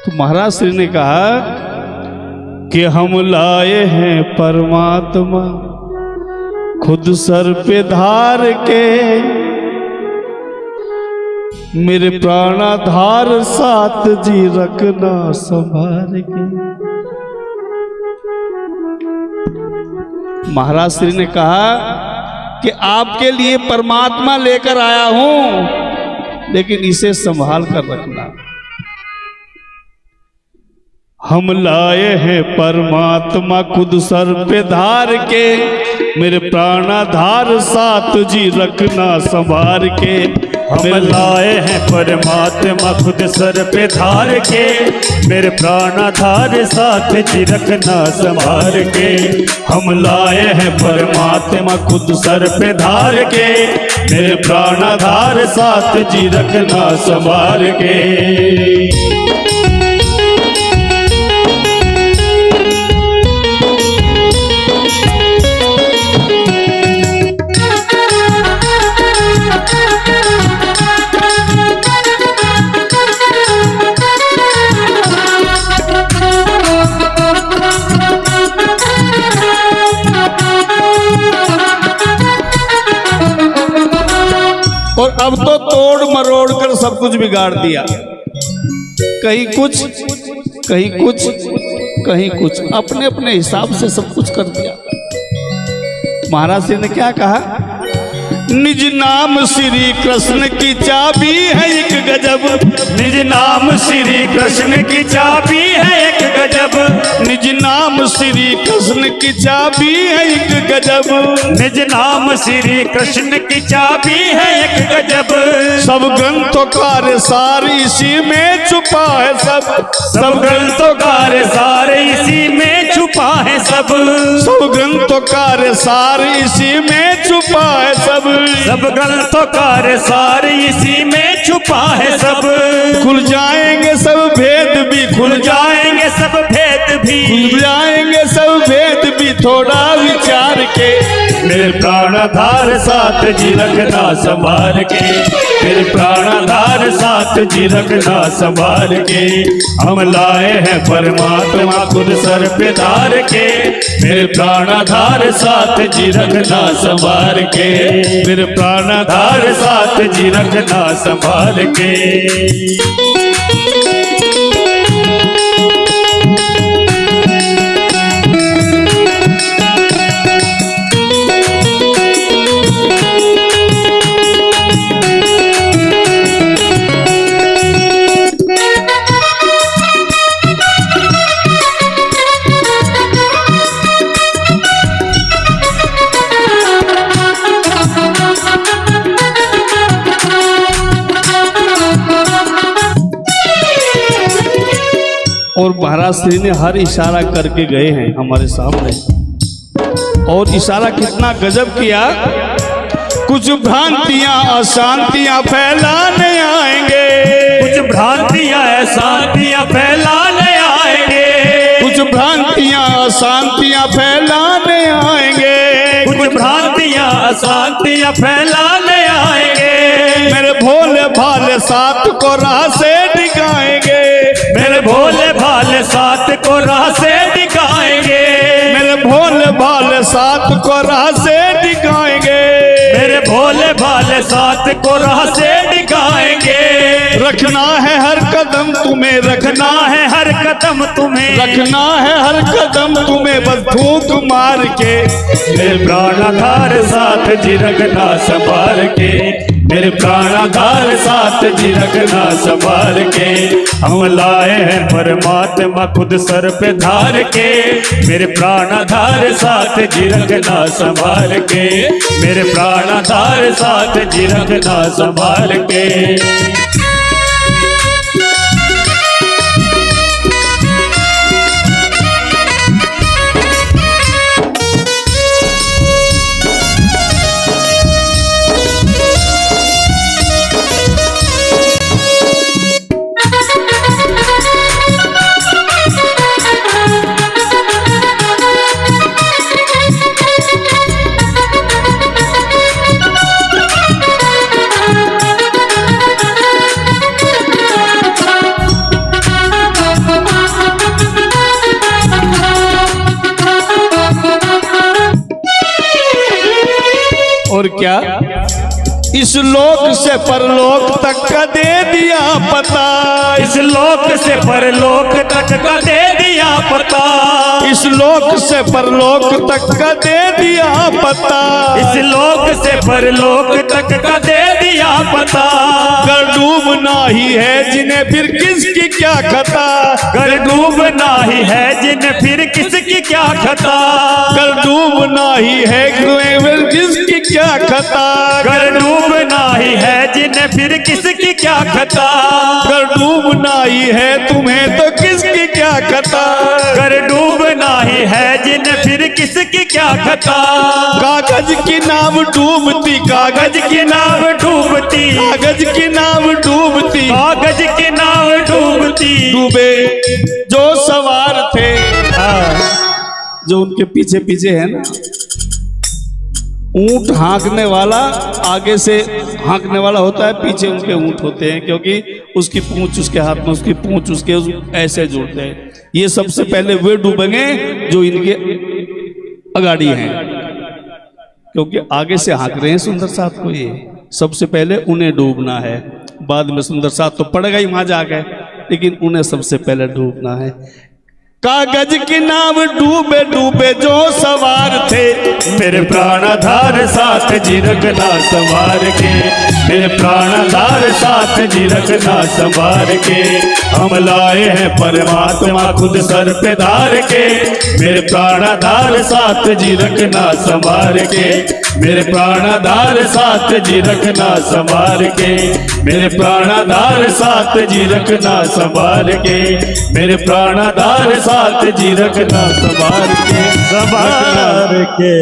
तो महाराज श्री ने कहा कि हम लाए हैं परमात्मा खुद सर पे धार के, मेरे प्राणाधार साथ जी रखना संभाल के। महाराज श्री ने कहा कि आपके लिए परमात्मा लेकर आया हूं, लेकिन इसे संभाल कर रखना। हम लाए हैं परमात्मा खुद सर पे धार के, मेरे प्राणाधार साथ जी रखना संभाल के। हम लाए हैं परमात्मा खुद सर पे धार के, मेरे प्राणाधार साथ जी रखना संभाल के। हम लाए हैं परमात्मा खुद सर पे धार के, मेरे प्राणाधार साथ जी रखना संभाल के। और अब तो तोड़ मरोड़ कर सब कुछ बिगाड़ दिया, कहीं कुछ कहीं कुछ कहीं कुछ, अपने अपने हिसाब से सब कुछ कर दिया। महाराज जी ने क्या कहा? निज नाम श्री कृष्ण की चाबी है एक गजब, निज नाम श्री कृष्ण की चाबी है एक गजब, निज नाम श्री कृष्ण की चाबी है एक गजब, निज नाम श्री कृष्ण की चाबी है एक गजब। सब ग्रंथों का सार इसी में छुपा है सब ग्रंथों का सार इसी में छुपा है सब ग्रंथों का सार इसी में छुपा है सब ग्रंथों का सार इसी में छुपा है सब। खुल जाएंगे सब भेद भी, खुल जाएंगे सब भेद भी, खुल जाएंगे सब भेद भी थोड़ा विचार के। मेरे प्राणाधार साथ जी रखना संभाल के, मेरे प्राणाधार साथ जी रखना संभाल के। हम लाए हैं परमात्मा खुद सर पे धार के, मेरे प्राणाधार साथ जी रखना संभाल के, मेरे प्राणाधार साथ जी रखना संभाल के। और महाराज श्री ने हर इशारा करके गए हैं हमारे सामने, और इशारा कितना गजब किया। कुछ भ्रांतियां अशांतियां फैलाने आएंगे, कुछ भ्रांतियां अशांतियां फैलाने आएंगे, कुछ भ्रांतियां अशांतियां फैलाने आएंगे, कुछ भ्रांतियां अशांतियां फैलाने आएंगे। मेरे भोले भाले साथ को राह से दिखाएंगे, मेरे भोले भाले साथ को राह से दिखाएंगे, मेरे भोले भाले साथ को राह से दिखाएंगे, मेरे भोले भाले साथ को राह से दिखाएंगे। रखना है हर कदम तुम्हें, रखना है हर कदम तुम्हें, रखना है हर कदम तुम्हें, बस फूंक मार के। मेरे प्राणाधार साथ जी रखना संभाल के, मेरे प्राणाधार साथ जी रखना संभाल के। हम लाए हैं परमात्मा खुद सर पे धार के, मेरे प्राणाधार साथ जी रखना संभाल के, मेरे प्राणाधार साथ जी रखना संभाल के। इस लोक से परलोक तक का दे दिया पता, इस लोक से परलोक तक का दे दिया पता, इस लोक से परलोक तक का दे दिया पता, इस लोक से परलोक तक का दे दिया पता। कर डूबना ही है जिन्हें फिर किसकी क्या खता, कर डूबना ही है जिन्हें फिर किसकी क्या खता, कर डूबना ही है फिर किसकी क्या खता, कर डूबना ही है जिन्हें फिर किसकी क्या खता, कर डूबना ही है तुम्हें तो किसकी क्या खता, कर डूबना ही है जिन्हें फिर किसकी क्या खता। कागज की नाव डूबती, कागज की नाव डूबती, कागज की नाव डूबती, कागज की नाव डूबती, डूबे जो सवार थे, जो उनके पीछे पीछे है ना, ऊंट हाँकने वाला आगे से हाँकने वाला होता है, पीछे उनके ऊंट होते हैं, क्योंकि उसकी पूंछ उसके हाथ में, उसकी पूंछ उसके ऐसे जुड़ते हैं। ये सबसे पहले वे डूबेंगे जो इनके अगाड़ी हैं, क्योंकि आगे से हाँक रहे हैं सुंदर साथ को, ये सबसे पहले उन्हें डूबना है। बाद में सुंदर साथ तो पड़ेगा ही वहां जाके, लेकिन उन्हें सबसे पहले डूबना है। कागज की नाव डूबे डूबे जो सवार थे, मेरे प्राणाधार साथ जी रखना संवार के, मेरे प्राणाधार साथ जी रखना संवार के। हम लाए हैं परमात्मा खुद सर पे धार के, मेरे प्राणाधार साथ जी रखना संवार के, मेरे प्राणाधार साथ जी रखना संवार के, मेरे प्राणाधार साथ जी रखना संवार के, मेरे प्राणाधार साथ जी रखना संवार के, संवार के।